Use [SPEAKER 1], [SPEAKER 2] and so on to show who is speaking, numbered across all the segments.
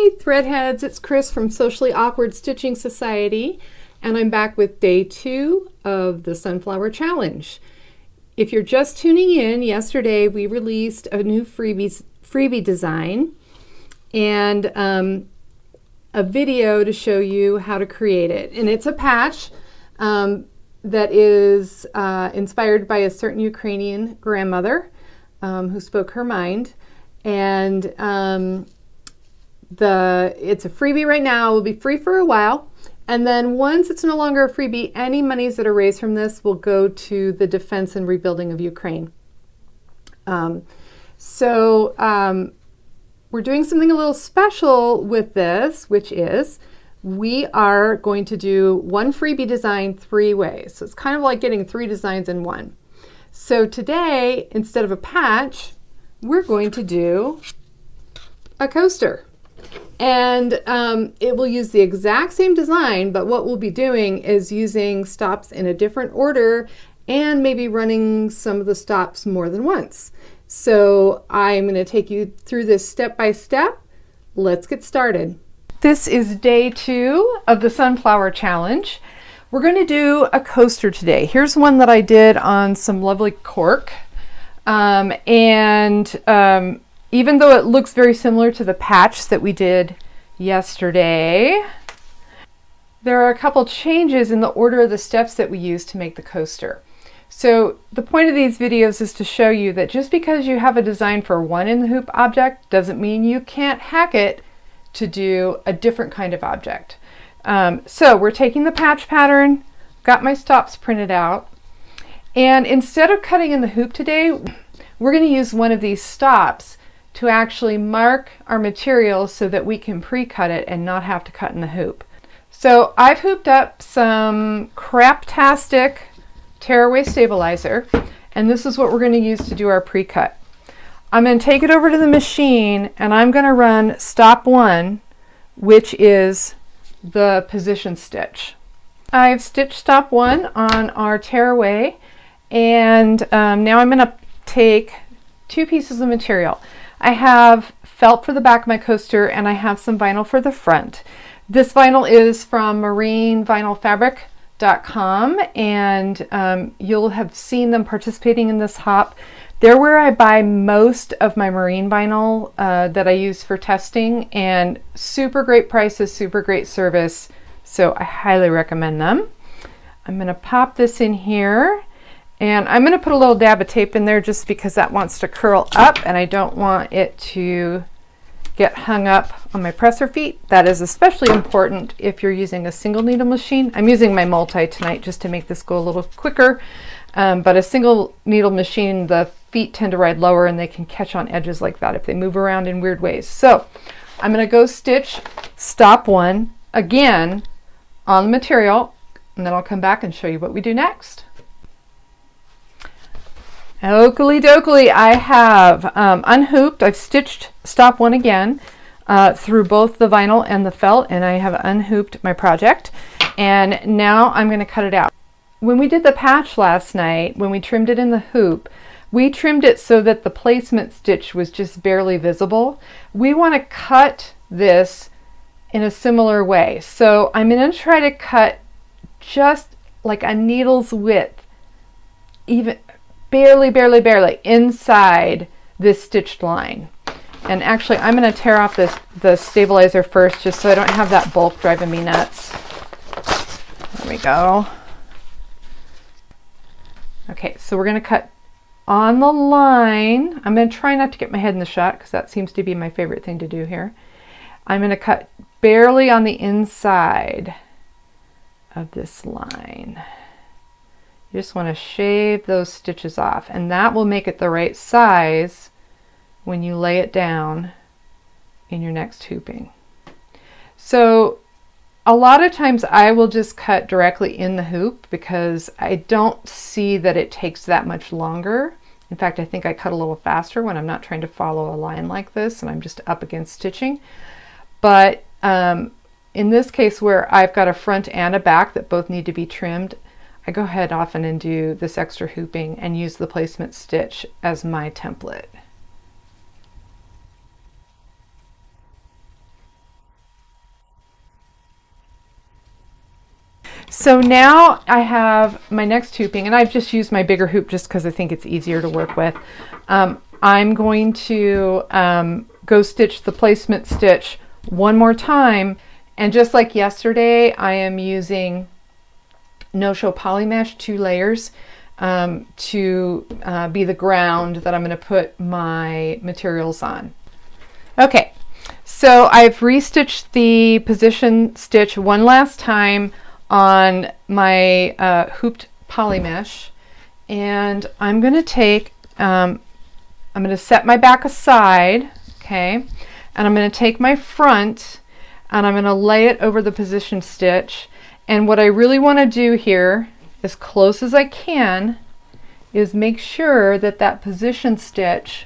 [SPEAKER 1] Hey Threadheads, it's Kris from Socially Awkward Stitching Society, and I'm back with day 2 of the Sunflower Challenge. If you're just tuning in, yesterday we released a new freebie design and a video to show you how to create it. And it's a patch that is inspired by a certain Ukrainian grandmother who spoke her mind. And it's a freebie right now. It will be free for a while. And then once it's no longer a freebie, any monies that are raised from this will go to the defense and rebuilding of Ukraine. We're doing something a little special with this, which is we are going to do one freebie design 3 ways. So it's kind of like getting 3 designs in one. So today, instead of a patch, we're going to do a coaster. And it will use the exact same design, but what we'll be doing is using stops in a different order and maybe running some of the stops more than once. So I'm going to take you through this step by step. Let's get started. This is day 2 of the Sunflower Challenge. We're going to do a coaster today. Here's one that I did on some lovely cork. Even though it looks very similar to the patch that we did yesterday, there are a couple changes in the order of the steps that we use to make the coaster. So the point of these videos is to show you that just because you have a design for one in the hoop object doesn't mean you can't hack it to do a different kind of object. So we're taking the patch pattern, got my stops printed out, and instead of cutting in the hoop today, we're going to use one of these stops to actually mark our material so that we can pre-cut it and not have to cut in the hoop. So I've hooped up some craptastic tearaway stabilizer, and this is what we're going to use to do our pre-cut. I'm going to take it over to the machine and I'm going to run stop 1, which is the position stitch. I've stitched stop 1 on our tearaway, and now I'm going to take 2 pieces of material. I have felt for the back of my coaster and I have some vinyl for the front. This vinyl is from marinevinylfabric.com, and you'll have seen them participating in this hop. They're where I buy most of my marine vinyl that I use for testing, and super great prices, super great service, so I highly recommend them. I'm going to pop this in here. And I'm going to put a little dab of tape in there just because that wants to curl up and I don't want it to get hung up on my presser feet. That is especially important if you're using a single needle machine. I'm using my multi tonight just to make this go a little quicker. But a single needle machine, the feet tend to ride lower and they can catch on edges like that if they move around in weird ways. So I'm going to go stitch stop 1 again on the material, and then I'll come back and show you what we do next. Oakley dokley, I have unhooped. I've stitched stop 1 again through both the vinyl and the felt, and I have unhooped my project. And now I'm going to cut it out. When we did the patch last night, when we trimmed it in the hoop, we trimmed it so that the placement stitch was just barely visible. We want to cut this in a similar way. So I'm going to try to cut just like a needle's width, even barely inside this stitched line. And actually I'm going to tear off the stabilizer first just so I don't have that bulk driving me nuts. There we go. Okay, so we're going to cut on the line. I'm going to try not to get my head in the shot because that seems to be my favorite thing to do here. I'm going to cut barely on the inside of this line. You just want to shave those stitches off, and that will make it the right size when you lay it down in your next hooping. So a lot of times I will just cut directly in the hoop because I don't see that it takes that much longer. In fact, I think I cut a little faster when I'm not trying to follow a line like this and I'm just up against stitching. But in this case where I've got a front and a back that both need to be trimmed, I go ahead often and do this extra hooping and use the placement stitch as my template. So now I have my next hooping, and I've just used my bigger hoop just because I think it's easier to work with. I'm going to go stitch the placement stitch one more time, and just like yesterday, I am using no-show poly mesh 2 layers to be the ground that I'm going to put my materials on. Okay, so I've restitched the position stitch one last time on my hooped poly mesh, and I'm going to take, I'm going to set my back aside, okay, and I'm going to take my front and I'm going to lay it over the position stitch. And what I really want to do here, as close as I can, is make sure that that position stitch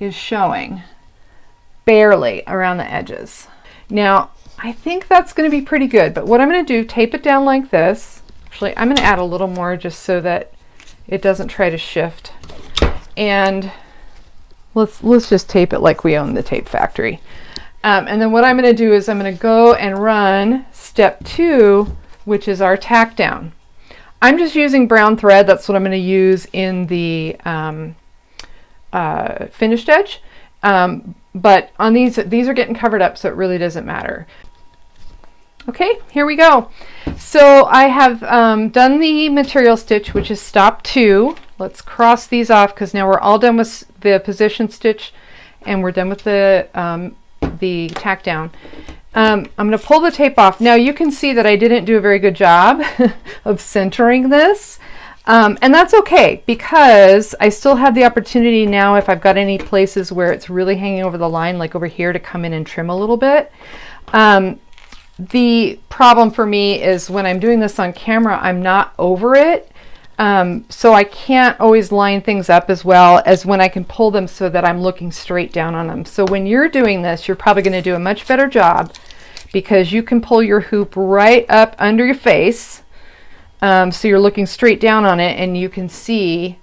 [SPEAKER 1] is showing barely around the edges. Now, I think that's going to be pretty good, but what I'm going to do, tape it down like this. Actually, I'm going to add a little more just so that it doesn't try to shift. And let's just tape it like we own the tape factory. And then what I'm going to do is I'm going to go and run step 2, which is our tack down. I'm just using brown thread. That's what I'm going to use in the finished edge. But on these are getting covered up, so it really doesn't matter. Okay, here we go. So I have done the material stitch, which is stop 2. Let's cross these off because now we're all done with the position stitch and we're done with the tack down. I'm going to pull the tape off. Now you can see that I didn't do a very good job of centering this. And that's okay because I still have the opportunity now, if I've got any places where it's really hanging over the line, like over here, to come in and trim a little bit. The problem for me is when I'm doing this on camera, I'm not over it. So I can't always line things up as well as when I can pull them so that I'm looking straight down on them. So when you're doing this, you're probably going to do a much better job because you can pull your hoop right up under your face. So you're looking straight down on it and you can see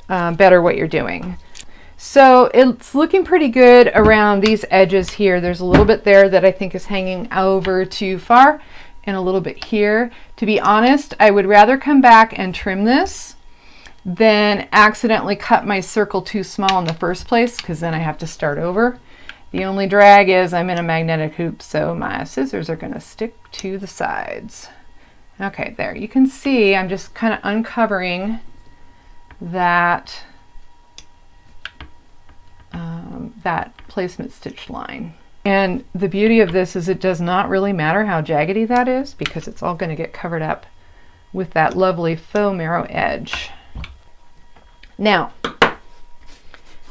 [SPEAKER 1] better what you're doing. So it's looking pretty good around these edges here. There's a little bit there that I think is hanging over too far and a little bit here. To be honest, I would rather come back and trim this than accidentally cut my circle too small in the first place because then I have to start over. The only drag is I'm in a magnetic hoop, so my scissors are going to stick to the sides. Okay, there. You can see I'm just kind of uncovering that that placement stitch line. And the beauty of this is it does not really matter how jaggedy that is because it's all going to get covered up with that lovely faux marrow edge. Now,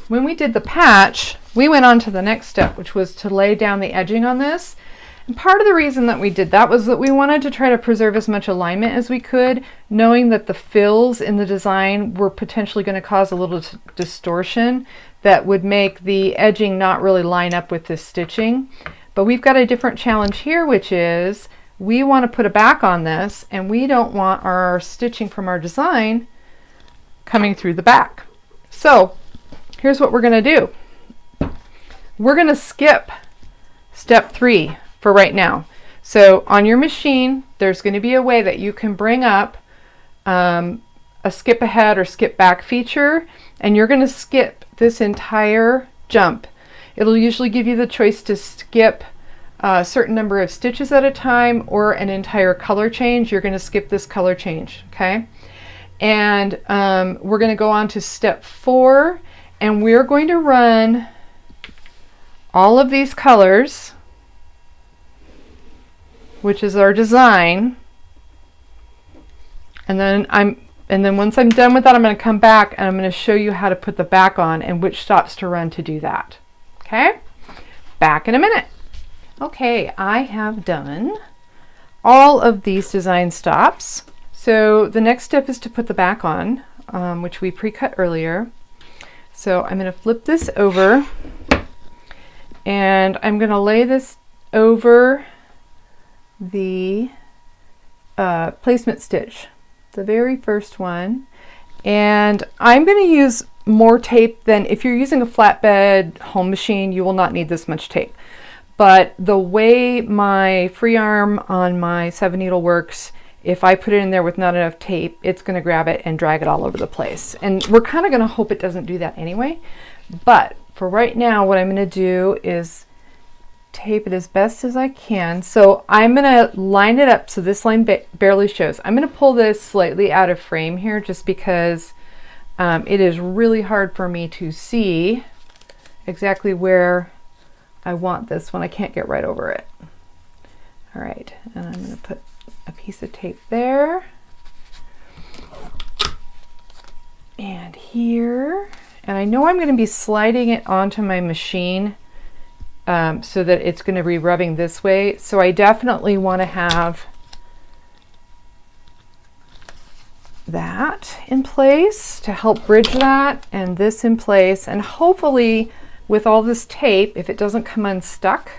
[SPEAKER 1] when we did the patch, we went on to the next step, which was to lay down the edging on this. And part of the reason that we did that was that we wanted to try to preserve as much alignment as we could, knowing that the fills in the design were potentially going to cause a little distortion that would make the edging not really line up with this stitching. But we've got a different challenge here, which is we want to put a back on this and we don't want our stitching from our design coming through the back. So here's what we're going to do. We're going to skip step 3 for right now. So on your machine, there's going to be a way that you can bring up a skip ahead or skip back feature, and you're going to skip this entire jump. It'll usually give you the choice to skip a certain number of stitches at a time or an entire color change. You're going to skip this color change, okay? And we're going to go on to step 4, and we're going to run all of these colors, which is our design. And then once I'm done with that, I'm going to come back and I'm going to show you how to put the back on and which stops to run to do that. Okay? Back in a minute. Okay, I have done all of these design stops. So the next step is to put the back on, which we pre-cut earlier. So I'm going to flip this over and I'm going to lay this over the placement stitch, the very first one, and I'm going to use more tape than if you're using a flatbed home machine. You will not need this much tape, but the way my free arm on my 7 needle works if I put it in there with not enough tape, it's going to grab it and drag it all over the place. And we're kind of going to hope it doesn't do that anyway. But for right now, what I'm going to do is tape it as best as I can. So I'm going to line it up so this line barely shows. I'm going to pull this slightly out of frame here just because it is really hard for me to see exactly where I want this when I can't get right over it. All right, and I'm going to put a piece of tape there and here. And I know I'm going to be sliding it onto my machine so that it's going to be rubbing this way. So I definitely want to have that in place to help bridge that, and this in place. And hopefully with all this tape, if it doesn't come unstuck,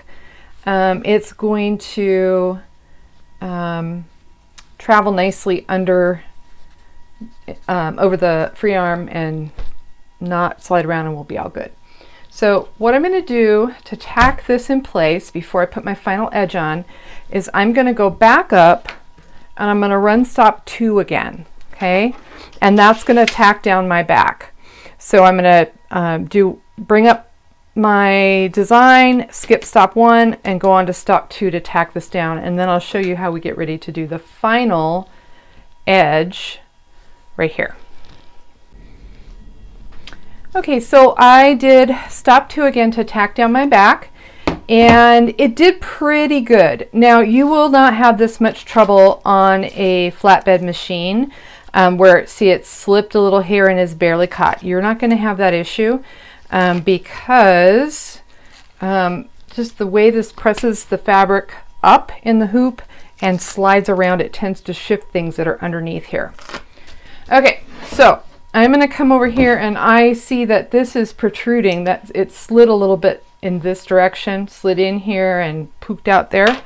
[SPEAKER 1] it's going to travel nicely under over the free arm and not slide around, and we'll be all good. So what I'm going to do to tack this in place before I put my final edge on is I'm going to go back up and I'm going to run stop 2 again, okay? And that's going to tack down my back. So I'm going to bring up my design, skip stop 1, and go on to stop 2 to tack this down, and then I'll show you how we get ready to do the final edge right here. Okay, so I did stop 2 again to tack down my back, and it did pretty good. Now you will not have this much trouble on a flatbed machine where, see, it slipped a little here and is barely caught. You're not going to have that issue because just the way this presses the fabric up in the hoop and slides around, it tends to shift things that are underneath here. Okay, so I'm going to come over here and I see that this is protruding, that it slid a little bit in this direction, slid in here and pooked out there.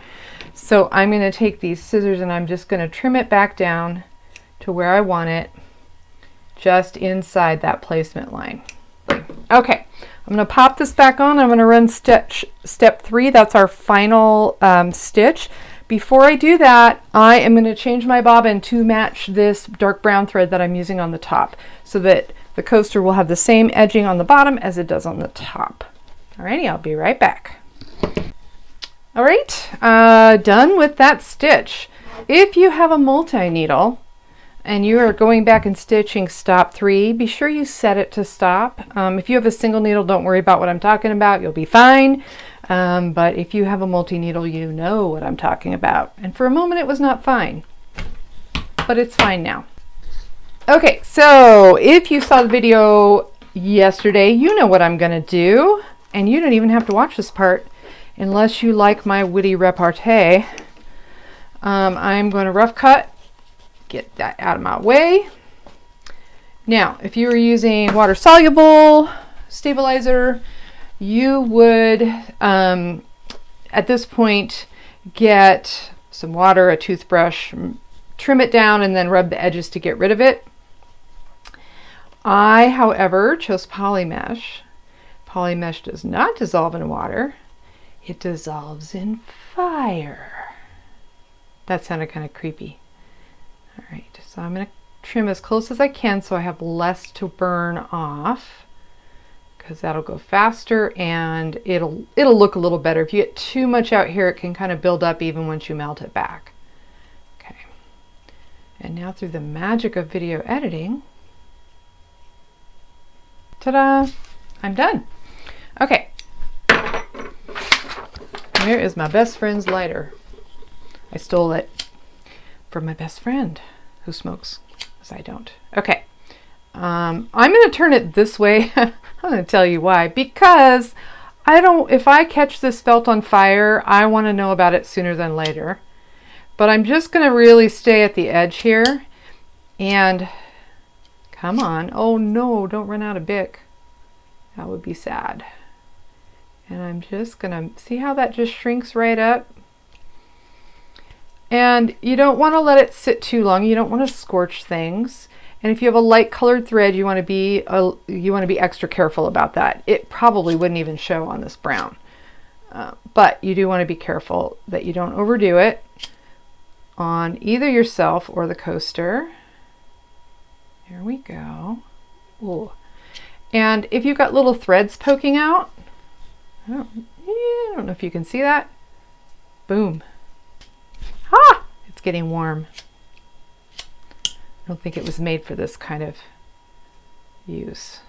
[SPEAKER 1] So I'm going to take these scissors and I'm just going to trim it back down to where I want it, just inside that placement line. Okay, I'm going to pop this back on. I'm going to run step 3. That's our final stitch. Before I do that, I am going to change my bobbin to match this dark brown thread that I'm using on the top so that the coaster will have the same edging on the bottom as it does on the top. Alrighty, I'll be right back. Alright, done with that stitch. If you have a multi-needle and you are going back and stitching stop 3, be sure you set it to stop. If you have a single needle, don't worry about what I'm talking about. You'll be fine. But if you have a multi-needle, you know what I'm talking about. And for a moment it was not fine, but it's fine now. Okay, so if you saw the video yesterday, you know what I'm gonna do, and you don't even have to watch this part unless you like my witty repartee. I'm going to rough cut, get that out of my way. Now, if you were using water-soluble stabilizer, you would, at this point, get some water, a toothbrush, trim it down, and then rub the edges to get rid of it. I, however, chose polymesh. Polymesh does not dissolve in water. It dissolves in fire. That sounded kind of creepy. All right, so I'm going to trim as close as I can so I have less to burn off, because that'll go faster and it'll look a little better. If you get too much out here, it can kind of build up even once you melt it back. Okay, and now through the magic of video editing, ta-da, I'm done. Okay, here is my best friend's lighter. I stole it from my best friend who smokes, because I don't. Okay, I'm going to turn it this way. I'm going to tell you why. Because if I catch this felt on fire, I want to know about it sooner than later. But I'm just going to really stay at the edge here. And come on. Oh no, don't run out of Bic. That would be sad. And I'm just going to see how that just shrinks right up. And you don't want to let it sit too long. You don't want to scorch things. And if you have a light colored thread, you want to be extra careful about that. It probably wouldn't even show on this brown. But you do want to be careful that you don't overdo it. on either yourself or the coaster. There we go. Ooh. And if you've got little threads poking out, I don't know if you can see that. Boom. Ah! It's getting warm. I don't think it was made for this kind of use.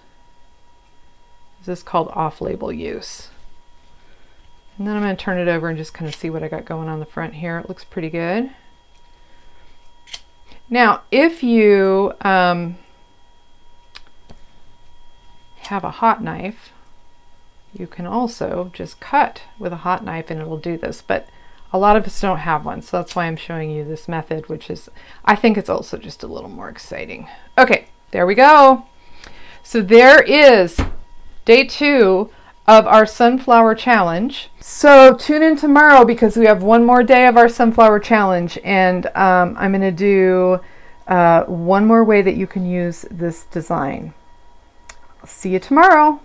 [SPEAKER 1] This is called off-label use. And then I'm going to turn it over and just kind of see what I got going on the front here. It looks pretty good. Now, if you have a hot knife, you can also just cut with a hot knife and it'll do this, but a lot of us don't have one, so that's why I'm showing you this method, which is, I think it's also just a little more exciting. Okay, there we go. So there is day 2 of our sunflower challenge. So tune in tomorrow because we have one more day of our sunflower challenge, and I'm going to do one more way that you can use this design. I'll see you tomorrow.